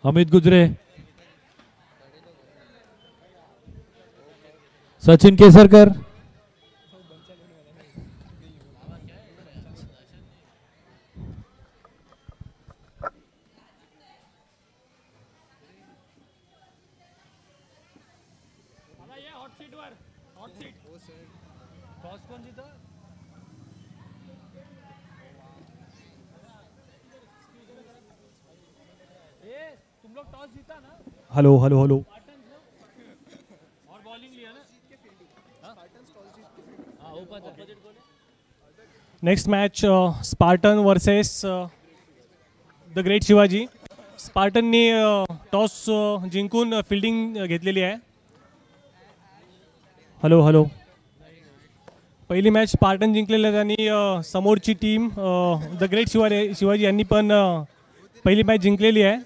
Amit Gujare, Sachin Kesarkar, hello hello hello. Next match Spartan versus the great Shivaji. स्पार्टननी toss जिंकून fielding घेतलेली आहे. Hello hello. पहिली मॅच स्पार्टन जिंकलेली आहे आणि समोरची टीम द ग्रेट शिवाजी यांनी पण पहिली मॅच जिंकलेली आहे.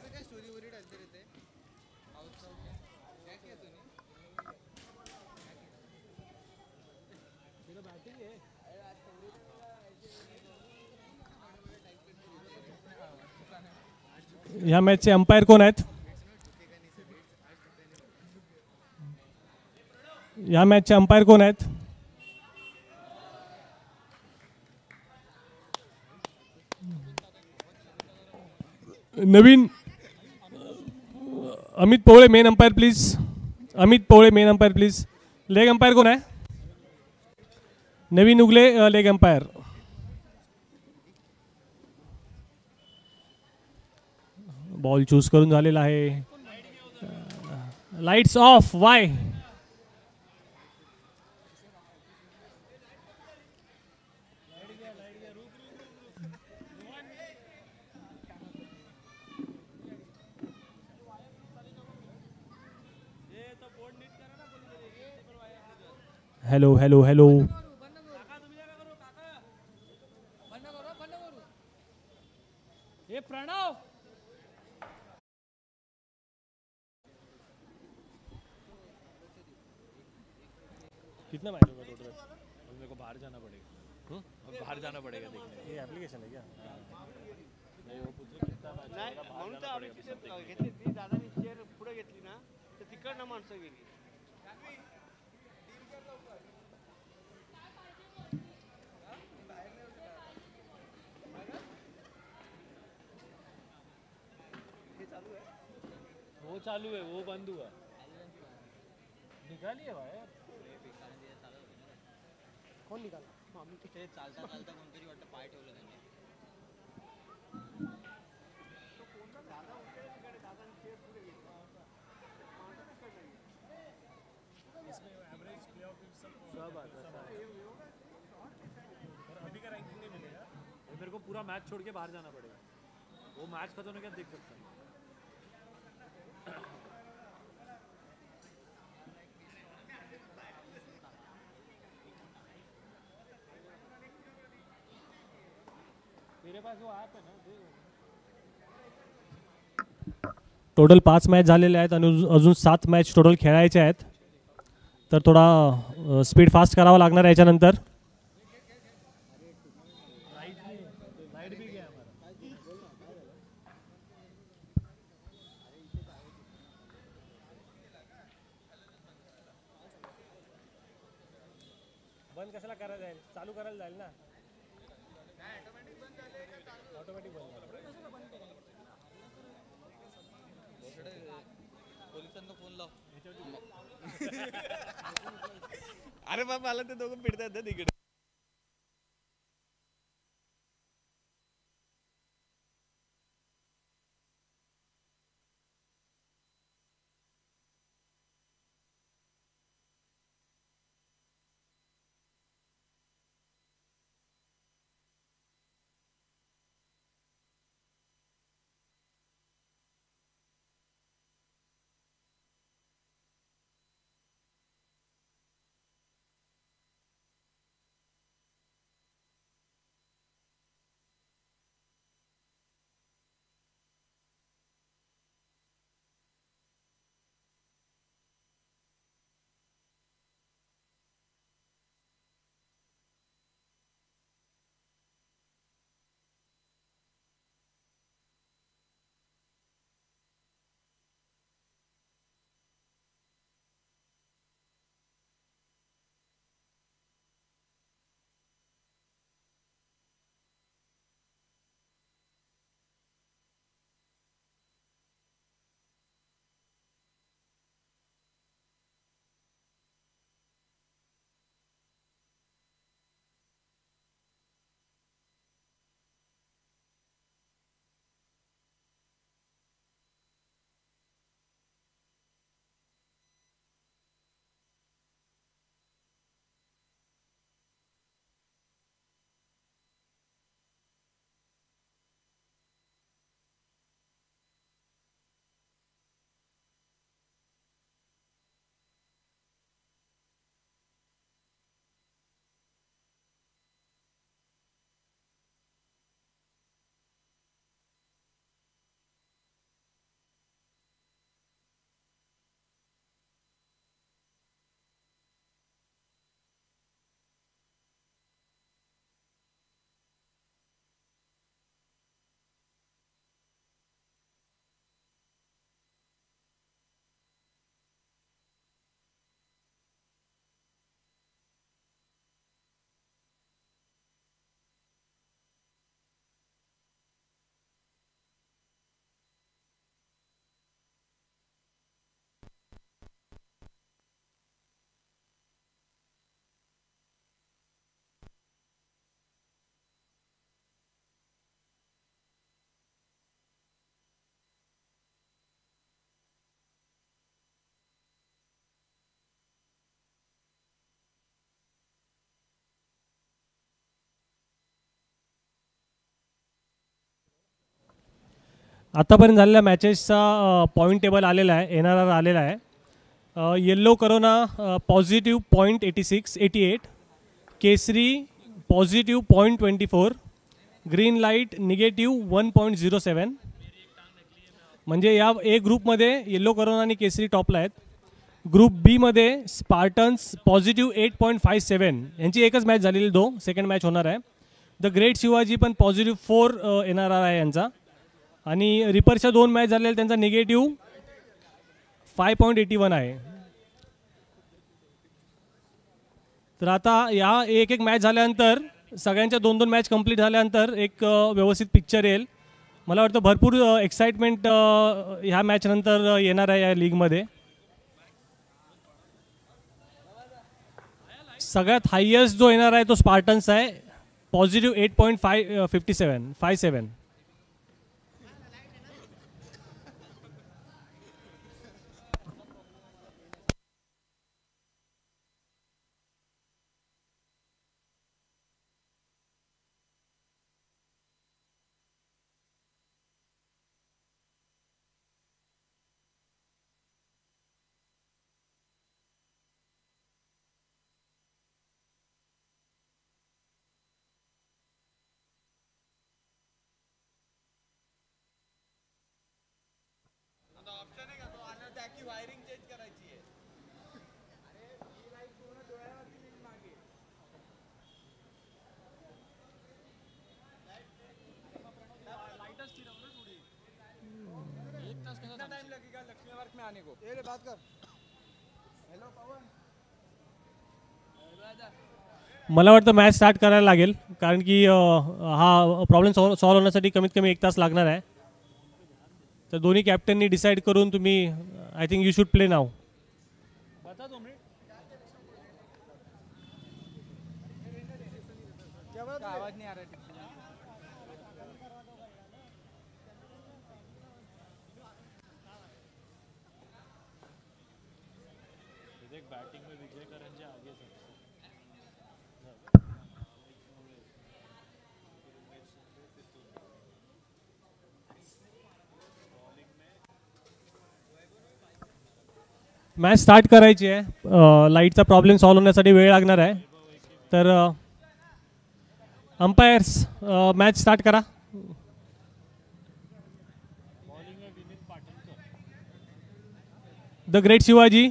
ह्या मॅचचे अंपायर कोण आहेत? या मॅचचे अंपायर कोण आहेत? Navin Amit Powale main umpire please. Amit Powale main umpire please. Leg umpire कोण आहे? Navin Ugale leg umpire. Ball choose करून झालेला आहे. Lights off. Why? Hello hello hello. Pranav कितना मैच होगा टोटल? मेरे को बाहर जाना पड़ेगा. बाहर जाना पड़ेगा देखने. ये एप्लीकेशन है क्या? नहीं वो पूछ रहे कितना मैच होगा. म्हणून तर आम्ही तिथे घेतली ती दादानी चेअर पुढे घेतली ना तर तिकडनं माणसं गेली. वो चालू है, वो बंद हुआ. निकालिए भाई. कोण निकाला? ते चालता चालता कोणतरी वाटतं पाय ठेवलं त्यांनी. अभी का रैंकिंग नहीं मिलेगा. मेरे को पूरा मैच छोड़ के बाहर जाना पड़ेगा. वो मैच खत्म होने के बाद देख सकता हूँ. मेरे पास वो ऐप है ना. टोटल 5 मॅच झालेले आहेत आणि अजून 7 मॅच टोटल खेळायचे आहेत. तर थोडा स्पीड फास्ट करावा लागणार याच्यानंतर. बंद कशाला करायला जाईल? चालू करायला जाईल ना. ऑटोमॅटिक बंद. पोलिसांना फोन लाव. अरे बाबा मला ते दोघं पिडतात तिकडे. आतापर्यंत झालेल्या मॅचेसचा पॉईंट टेबल आलेला आहे, NRR आलेला आहे. येल्लो करोना पॉझिटिव्ह 0.8688, केसरी पॉझिटिव्ह 0.24, ग्रीन लाईट निगेटिव्ह 1.07. म्हणजे या ए ग्रुपमध्ये येल्लो करोना आणि केसरी टॉपला आहेत. ग्रुप बीमध्ये स्पार्टन्स पॉझिटिव्ह 8.57, यांची एकच मॅच झालेली, सेकंड मॅच होणार आहे. द ग्रेट शिवाजी पण पॉझिटिव्ह 4 NRR आहे यांचा. आणि रिपरच्या 2 मॅच झालेल्या त्यांचा निगेटिव्ह 5.81 आहे. तर आता या एक एक मॅच झाल्यानंतर, सगळ्यांच्या 2-2 मॅच कंप्लीट झाल्यानंतर एक व्यवस्थित पिक्चर येईल. मला वाटतं भरपूर एक्साइटमेंट ह्या मॅचनंतर येणार आहे या लीगमध्ये. सगळ्यात हायेस्ट जो येणार आहे तो स्पार्टन्स आहे, पॉझिटिव्ह 8.57. मला वाटतं मॅच स्टार्ट करायला लागेल, कारण की हा प्रॉब्लेम सॉल्व्ह होण्यासाठी कमीत कमी 1 तास लागणार आहे. तर दोन्ही कॅप्टननी डिसाईड करून तुम्ही, I think you should play now. Match start करायची आहे. लाईटचा प्रॉब्लेम सॉल्व्ह होण्यासाठी वेळ लागणार आहे. तर अंपायर्स मॅच स्टार्ट करा. द ग्रेट शिवाजी,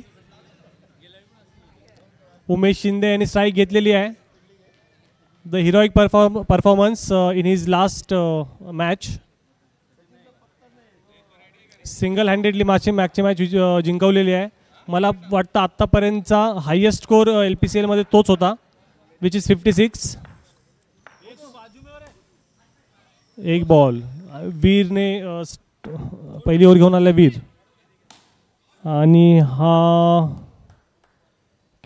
उमेश शिंदे यांनी स्ट्राईक घेतलेली आहे. The heroic performance in his last match. Single handedly मागची मॅच जिंकवलेली आहे. मला वाटतं आत्तापर्यंतचा हायेस्ट स्कोर LPCL मध्ये तोच होता, विच इज 56. एक बॉल वीरने पहिली ओव्हर घेऊन आला वीर. आणि हा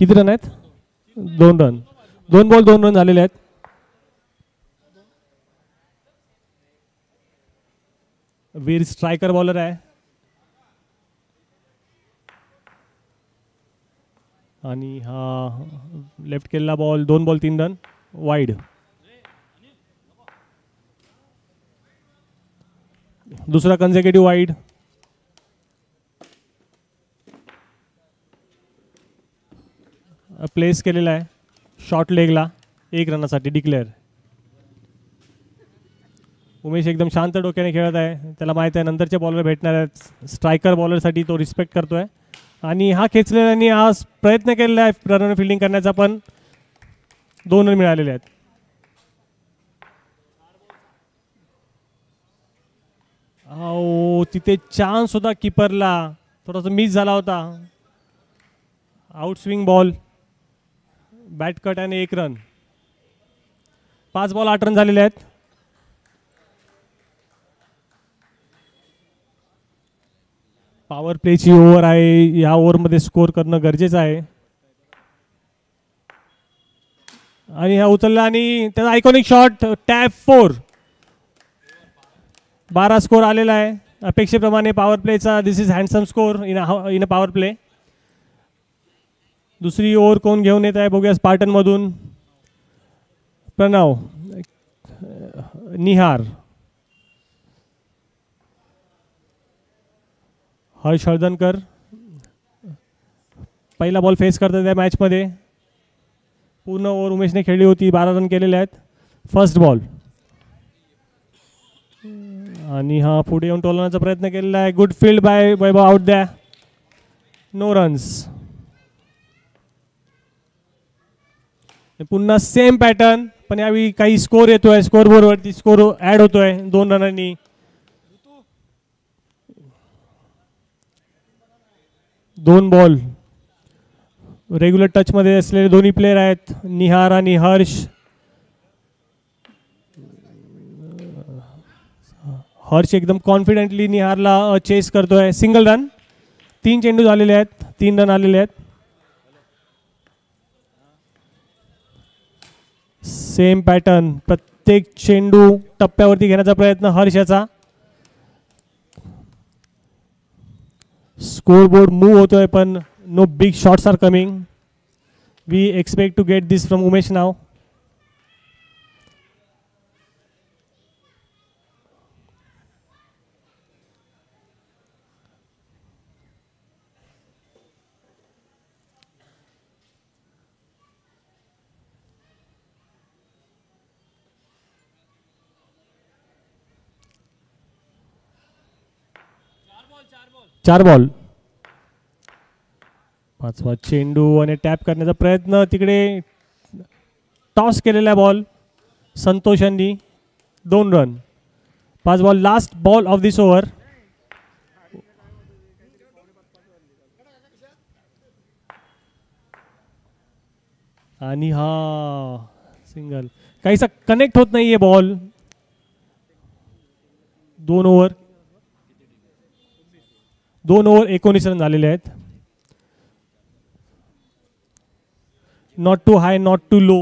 किती रन आहेत? 2 रन. 2 बॉल 2 रन झालेले आहेत. वीर स्ट्रायकर बॉलर आहे. आणि हा लेफ्ट केलेला बॉल, 2 बॉल 3 रन वाईड. दुसरा कन्झिक्युटिव्ह वाईड. प्लेस केलेला आहे शॉर्ट लेगला, 1 रनासाठी डिक्लेअर. उमेश एकदम शांत डोक्याने खेळत आहे. त्याला माहीत आहे नंतरचे बॉलर भेटणार आहेत. स्ट्रायकर बॉलरसाठी तो रिस्पेक्ट करतोय. आणि हा खेचलेल्याने आज प्रयत्न केलेला आहे रनर फिल्डिंग करण्याचा, पण 2 रन मिळालेले आहेत. तिथे चान्स होता कीपरला, थोडासा मिस झाला होता. Out swing ball, bat cut आणि 1 रन. 5 बॉल 8 रन झालेले आहेत. पॉवर प्लेची ओव्हर आहे. या ओव्हरमध्ये स्कोर करणं गरजेचं आहे. आणि हा उचलला आणि त्याचा आयकॉनिक शॉट, टॅप 4. 12 स्कोर आलेला आहे अपेक्षेप्रमाणे पॉवर प्लेचा. This is handsome score in a power play. दुसरी ओव्हर कोण घेऊन येत आहे बघूया स्पार्टनमधून. प्रणव, निहार. हर्ष हळदणकर पहिला बॉल फेस करतात त्या मॅचमध्ये. पूर्ण ओव्हर उमेशने खेळली होती, 12 रन केलेले आहेत. फर्स्ट बॉल आणि हा पुढे येऊन टोलवण्याचा प्रयत्न केलेला आहे. गुड फील्ड बाय वैभव, आउट द्या, नो रन्स. पुन्हा सेम पॅटर्न, पण यावेळी काही स्कोर येतोय, स्कोरबोर्डवरती स्कोर ॲड होतोय 2 रनांनी. दोन बॉल रेग्युलर टचमध्ये असलेले दोन्ही प्लेयर आहेत, निहार आणि हर्ष. हर्ष एकदम कॉन्फिडेंटली निहारला चेस करतोय. सिंगल रन, 3 चेंडू झालेले आहेत, 3 रन आलेले आहेत. सेम पॅटर्न, प्रत्येक चेंडू टप्प्यावरती घेण्याचा प्रयत्न हर्षाचा. स्कोरबोर्ड मूव्ह होतोय, पण no big shots are coming. We expect to get this from Umesh नाव. चार बॉल, 5वा चेंडू आणि टॅप करण्याचा प्रयत्न. तिकडे टॉस केलेला बॉल संतोषांनी. 2 run, 5 ball, last ball of this over. आणि हा सिंगल, काहीसा कनेक्ट होत नाहीये बॉल. 2 ओव्हर 19 रन झालेले आहेत. Not too high, not too low.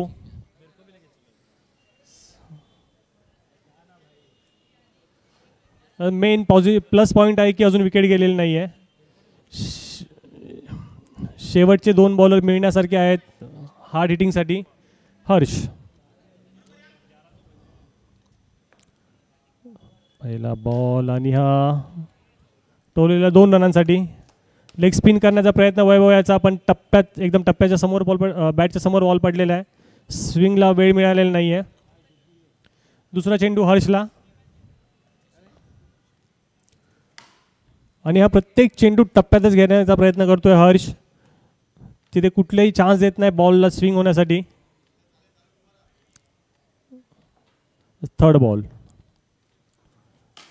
Main plus point आहे की अजून विकेट गेलेली नाही आहे. शेवटचे 2 बॉलर मिळण्यासारखे आहेत हार्ड हिटिंगसाठी. हर्ष पहिला बॉल आणि हा टोलेला 2 रनांसाठी. लेग स्पिन करण्याचा प्रयत्न वैभव याचा, पण टप्प्यात एकदम टप्प्याच्या समोर बॉल बॅटच्या समोर बॉल पडलेला आहे. स्विंगला वेळ मिळालेला नाही आहे. दुसरा चेंडू हर्षला आणि हा प्रत्येक चेंडू टप्प्यातच घेण्याचा प्रयत्न करतोय हर्ष. तिथे कुठलेही चान्स देत नाही बॉलला स्विंग होण्यासाठी. थर्ड बॉल,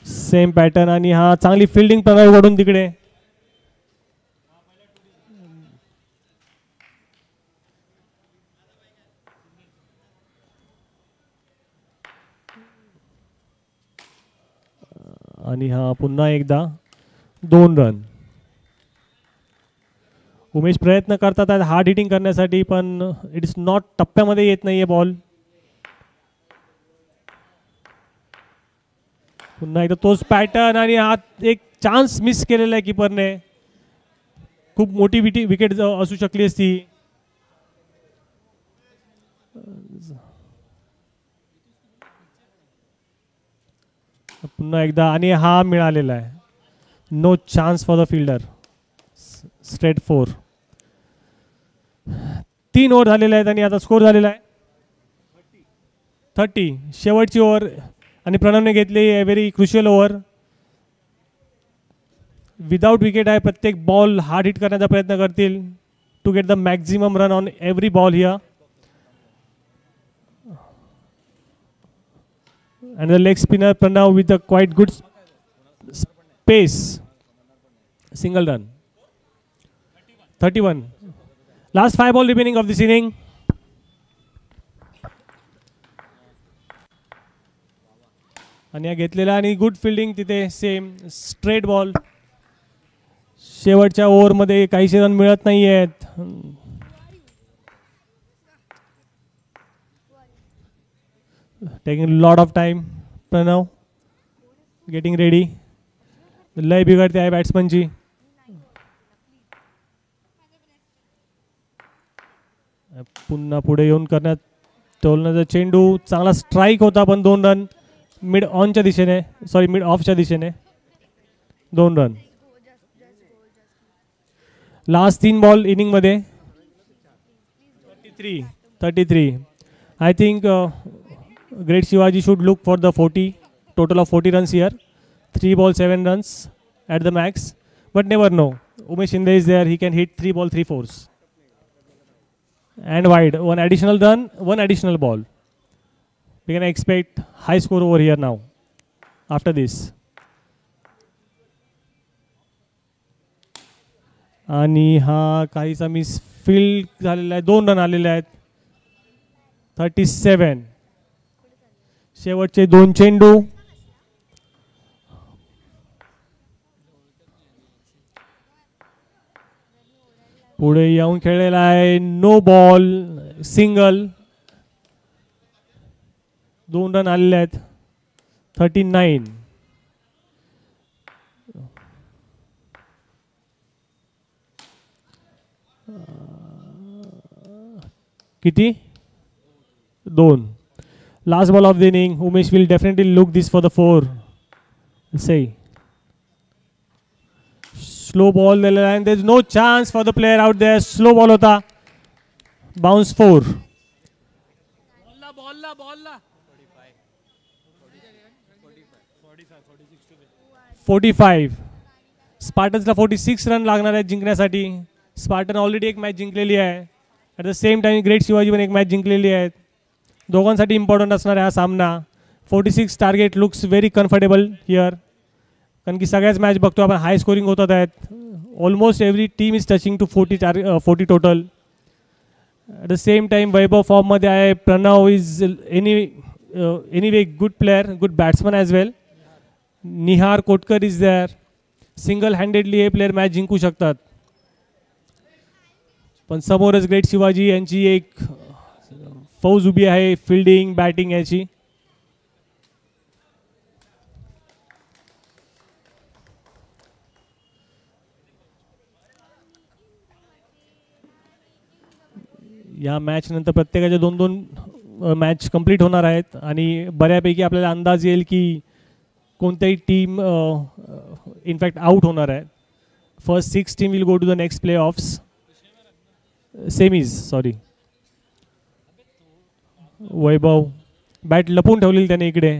सेम पॅटर्न आणि हा चांगली फिल्डिंग प्रणवकडून तिकडे. आणि हा पुन्हा एकदा 2 रन. उमेश प्रयत्न करतात आहेत हार्ड हिटिंग करण्यासाठी, पण इट इज नॉट, टप्प्यामध्ये येत नाहीये बॉल. पुन्हा एकदा तोच पॅटर्न आणि हा एक चान्स मिस केलेला आहे कीपरने. खूप मोठी विकेट असू शकली असती. पुन्हा एकदा आणि हा मिळालेला आहे. No chance for the fielder. Straight 4. 3 over झालेले आहेत आणि आता स्कोर झालेला आहे 30. शेवटची ओव्हर आणि प्रणवने घेतली very crucial over. Without wicket आहे. प्रत्येक बॉल हार्ड हिट करण्याचा प्रयत्न करतील to get the maximum run on every ball here. and the leg spinner Pranav with a quite good space. Single run. 31. Last 5 ball remaining of this inning. आणि घेतलेला आणि good fielding तिथे. Same straight ball. शेवटच्या ओव्हरमध्ये काहीशे run मिळत नाही आहेत. Taking a lot of time. Pranav getting ready. लय बिघडते आहे बॅट्समनची. पुन्हा पुढे येऊन करण्यात टोलण्याचा चेंडू. चांगला स्ट्राईक होता पण 2 रन. मिड ऑनच्या दिशेने, सॉरी मिड ऑफच्या दिशेने 2 रन. लास्ट 3 बॉल इनिंगमध्ये 33. I think Great Shivaji should look for the 40, total of 40 runs here. 3 balls, 7 runs at the max. But never know. Umesh Shinde is there. He can hit 3 ball, 3 fours. And wide. One additional run, one additional ball. We can expect high score over here now. After this. आणि हा काहीसा miss field झालेला आहे. 2 run आलेले आहेत. 37. शेवटचे 2 चेंडू. पुढे येऊन खेळलेला आहे. No ball, single. 2 रन आलेले आहेत. 39. किती? 2. Last ball of the inning. Umesh will definitely look this for the 4. Say. Slow ball and there's no chance for the player out there. Slow ball hota. Bounce 4. Ball. 45. स्पार्टन्सला 46 run लागणार आहेत जिंकण्यासाठी. Spartan already एक match जिंकलेली आहे. At the same time great Shivaji पण एक match जिंकलेली आहे. दोघांसाठी इम्पॉर्टंट असणार आहे हा सामना. 46 target looks very comfortable here. कारण की सगळ्याच मॅच बघतो आपण हाय स्कोरिंग होतात आहेत. Almost every team is touching to 40 total. At the same time Vaibhav फॉर्ममध्ये आहे. Pranav is anyway good player, good batsman as well. Nihar Kotkar is there. Single handedly हे प्लेअर मॅच जिंकू शकतात. पण समोरच ग्रेट शिवाजी यांची एक फौज उभी आहे. फिल्डिंग, बॅटिंग याची. या मॅच नंतर प्रत्येकाच्या 2-2 मॅच कंप्लीट होणार आहेत आणि बऱ्यापैकी आपल्याला अंदाज येईल की कोणत्याही टीम इनफॅक्ट आउट होणार आहे. First 6 team will go to the next playoffs. Semis sorry. Vaibhav bat लपून ठेवलेली त्याने इकडे.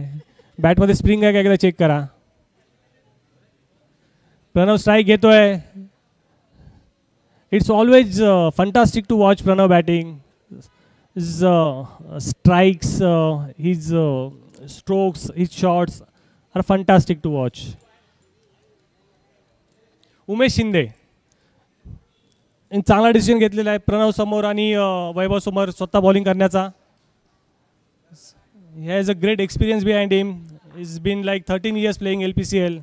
बॅटमध्ये स्प्रिंग आहे का एकदा चेक करा. प्रणव स्ट्राईक घेतोय. It's always fantastic to watch Pranav batting. His strikes, his strokes, his shots are fantastic to watch. Umesh Shinde चांगला डिसिजन घेतलेला आहे प्रणव समोर आणि वैभव समोर स्वतः बॉलिंग करण्याचा. he has a great experience behind him. He's been like 13 years playing LPCL.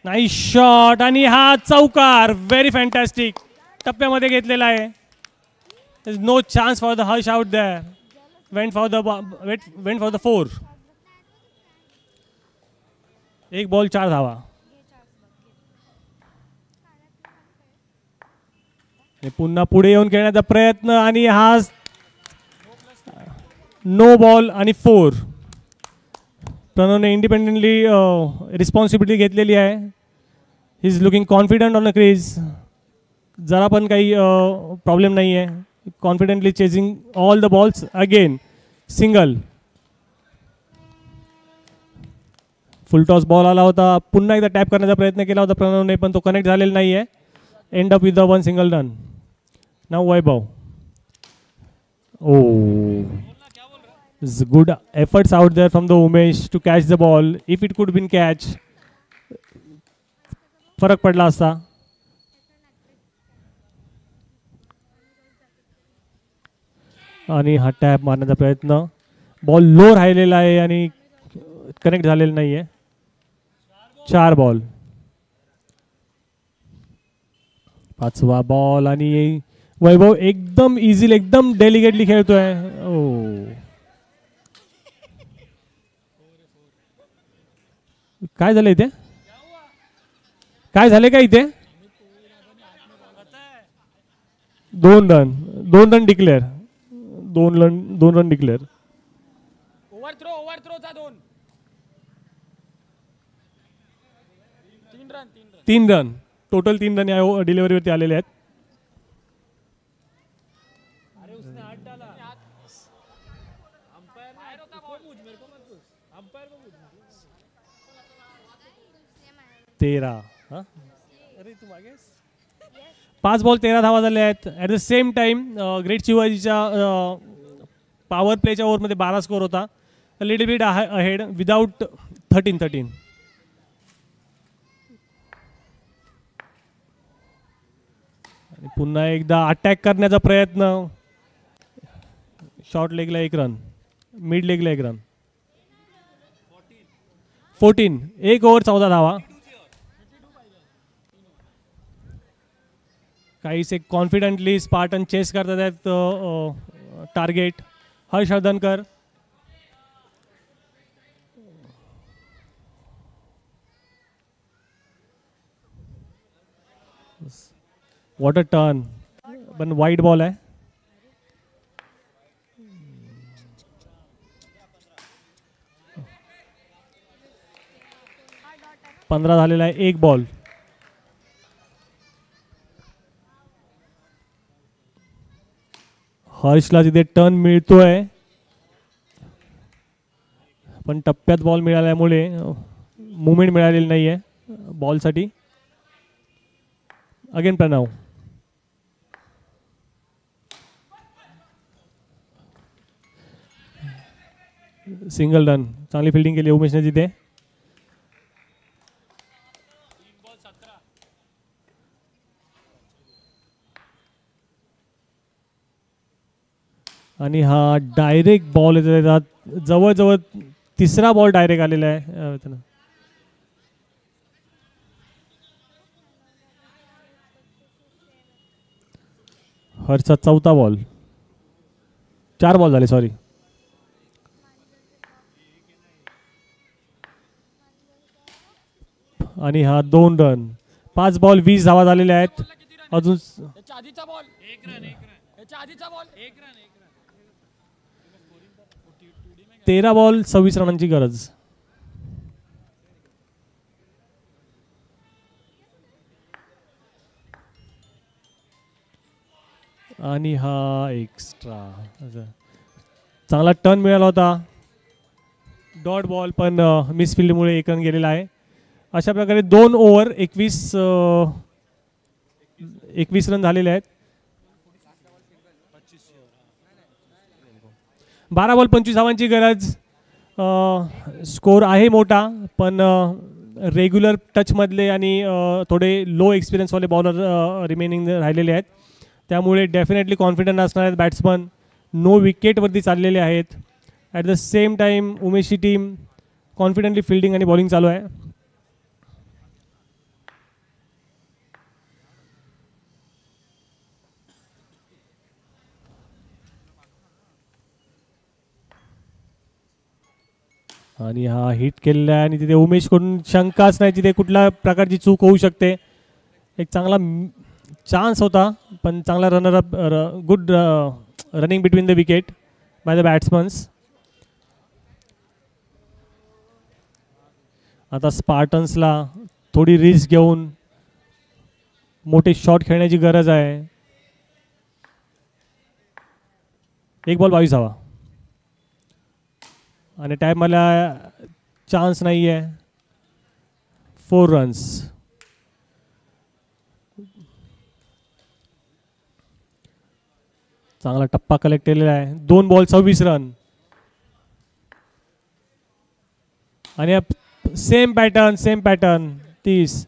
Nice shot आणि हा चौकार very fantastic. टप्प्यामध्ये घेतलेला आहे. There's no chance for the Harsh out there. Went for the 4. एक बॉल 4 धावा. पुन्हा पुढे येऊन खेळण्याचा प्रयत्न आणि हा नो बॉल आणि 4. प्रणवने इंडिपेंडेंटली रिस्पॉन्सिबिलिटी घेतलेली आहे. He is looking confident on the crease. जरा पण काही प्रॉब्लेम नाही आहे. Confidently chasing all the balls. Again single. Full toss ball आला होता. पुन्हा एकदा टॅप करण्याचा प्रयत्न केला होता प्रणवने पण तो कनेक्ट झालेला नाही आहे. End up with the 1 single run. Now Vaibhav. Good efforts out there from the Umesh to catch the ball. If it could been catch, फरक पडला असता. आणि हा टॅप मारण्याचा प्रयत्न. बॉल लो राहिलेला आहे आणि कनेक्ट झालेला नाहीये. 4 बॉल. 5वा बॉल आणि वैभव एकदम इझिली एकदम डेलिकेटली खेळतोय. काय झालं इथे? काय झाले का इथे? 2 रन डिक्लेअर. 2 run declare. ओव्हरथ्रोचा 3 रन. टोटल 3 रन डिलिव्हरीवरती आलेले आहेत. तेरा 5 बॉल 13 धावा झाल्या आहेत. At the same time great शिवाजीच्या पॉवर प्लेच्या ओव्हरमध्ये 12 स्कोर होता. Little bit ahead without 13. आणि पुन्हा एकदा अटॅक करण्याचा प्रयत्न. शॉर्ट लेगला 1 रन, मिड लेगला 1 रन. 14 1 ओव्हर 14 धावा. काहीसे कॉन्फिडेंटली स्पार्टन चेस करतात आहेत target. Harshvardhankar what a turn, पण वाईड बॉल आहे. पंधरा झालेला आहे. 1 बॉल. हर्षला तिथे टर्न मिळतोय, पण टप्प्यात बॉल मिळाल्यामुळे मुवमेंट मिळालेली नाही आहे बॉलसाठी. अगेन प्रणव. Single run. चांगली फिल्डिंग केली उमेशने तिथे. आणि हा डायरेक्ट बॉल येतात. जवळजवळ 3रा बॉल डायरेक्ट आलेला आहे. हर्षचा 4था बॉल. 4 बॉल झाले, सॉरी. आणि हा 2 रन. 5 बॉल 20 धावा झालेल्या आहेत. अजून 13 बॉल 26 रनांची गरज. आणि हा एक्स्ट्रा. चांगला टर्न मिळाला होता. डॉट बॉल पण मिसफिल्डमुळे 1 रन गेलेला आहे. अशा प्रकारे 2 ओव्हर 21 रन झालेले आहेत. 12 बॉल 25 धावांची गरज. स्कोर आहे मोठा, पण रेग्युलर टचमधले आणि थोडे लो एक्सपिरियन्सवाले बॉलर रिमेनिंग राहिलेले आहेत. त्यामुळे डेफिनेटली कॉन्फिडंट असणार आहेत बॅट्समन. नो विकेटवरती चाललेले आहेत. ॲट द सेम टाईम उमेशची टीम कॉन्फिडेंटली फिल्डिंग आणि बॉलिंग चालू आहे. आणि हा हिट केलेला आहे. आणि तिथे उमेशकडून शंकाच नाही, तिथे कुठल्या प्रकारची चूक होऊ शकते. एक चांगला चान्स होता, पण चांगला runner up, good running between the wicket by the batsmans. आता स्पार्टन्सला थोडी रिस्क घेऊन मोठे शॉट खेळण्याची गरज आहे. 1 बॉल 22 धावा. आणि टाईम मला चान्स नाही आहे. 4 रन्स. चांगला टप्पा कलेक्ट केलेला आहे. 2 बॉल 26 रन. आणि सेम पॅटर्न 30.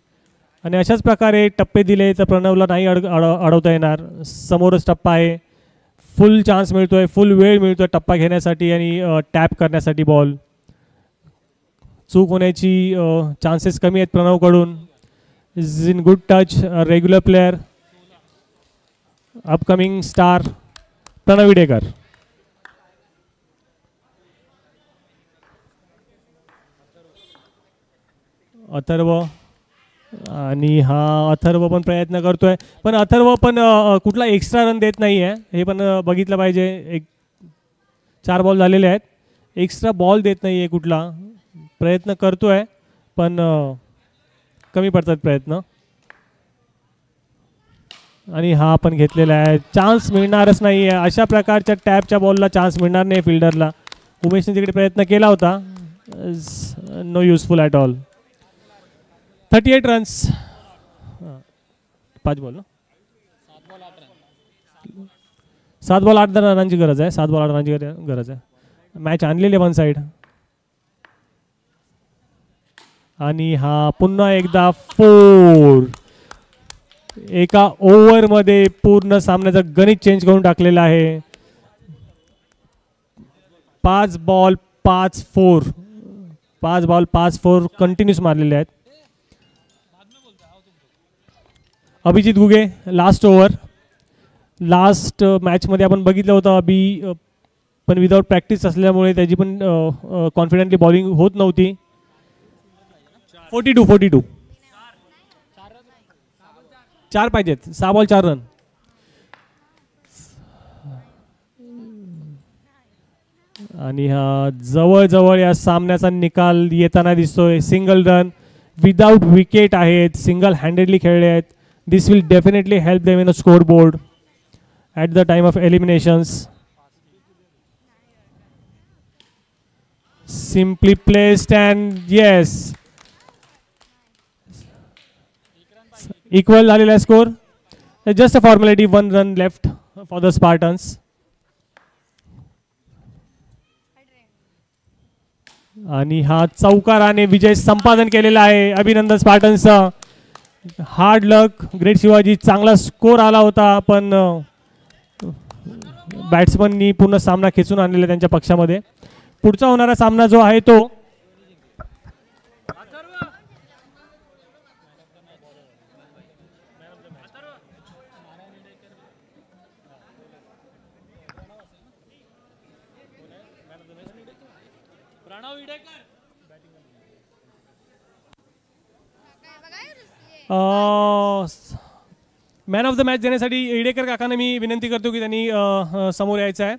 आणि अशाच प्रकारे टप्पे दिले तर प्रणवला नाही अडवता येणार. समोरच टप्पा आहे. फुल चान्स मिळतोय, फुल वेळ मिळतोय टप्पा घेण्यासाठी आणि टॅप करण्यासाठी बॉल. चूक होण्याची चान्सेस कमी आहेत प्रणवकडून. Is in good touch, regular player, upcoming star Pranav Videkar. Atharva. आणि हा अथर्व पण प्रयत्न करतोय, पण अथर्व पण कुठला एक्स्ट्रा रन देत नाही आहे. हे पण बघितलं पाहिजे. 4 बॉल झालेले आहेत. एक्स्ट्रा बॉल देत नाही आहे कुठला. प्रयत्न करतोय पण कमी पडतात प्रयत्न. आणि हा आपण घेतलेला आहे. चान्स मिळणारच नाही आहे. अशा प्रकारच्या टॅपच्या बॉलला चान्स मिळणार नाही फिल्डरला. उमेशने तिकडे प्रयत्न केला होता. No useful at all. 38 runs. 5 ball ना, 7 बॉल 8 रनांची गरज आहे. 7 बॉल 8 रनांची गरज आहे. मॅच आणलेली वन साईड. आणि हा पुन्हा एकदा 4. एका ओव्हरमध्ये पूर्ण सामन्याचं गणित चेंज करून टाकलेलं आहे. 5 बॉल 5-4. 5 बॉल 5-4 कंटिन्यूस मारलेले आहेत. Abhijit Guge last over. Last मॅचमध्ये आपण बघितलं होतं अभि पण विदाऊट प्रॅक्टिस असल्यामुळे त्याची पण कॉन्फिडेंटली बॉलिंग होत नव्हती. 42. 4 पाहिजेत. 6 बॉल 4 रन. आणि हा जवळजवळ या सामन्याचा निकाल येताना दिसतोय. सिंगल रन विदाउट विकेट आहेत. सिंगल हँडेडली खेळले आहेत. This will definitely help them in a score board at the time of eliminations. Simply placed and yes equal झालेला आहे score. Just a formality. 1 run left for the Spartans. आणि हा चौकाराने विजय संपादन केलेला आहे. अभिनंदन स्पार्टन्सचा. Hard luck. ग्रेट शिवाजी. चांगला स्कोर आला होता पण बॅट्समननी पूर्ण सामना खेचून आणलेला त्यांच्या पक्षामध्ये. पुढचा होणारा सामना जो आहे तो मॅन ऑफ द मॅच देण्यासाठी इडेकर काकांना मी विनंती करतो की त्यांनी समोर यायचं आहे.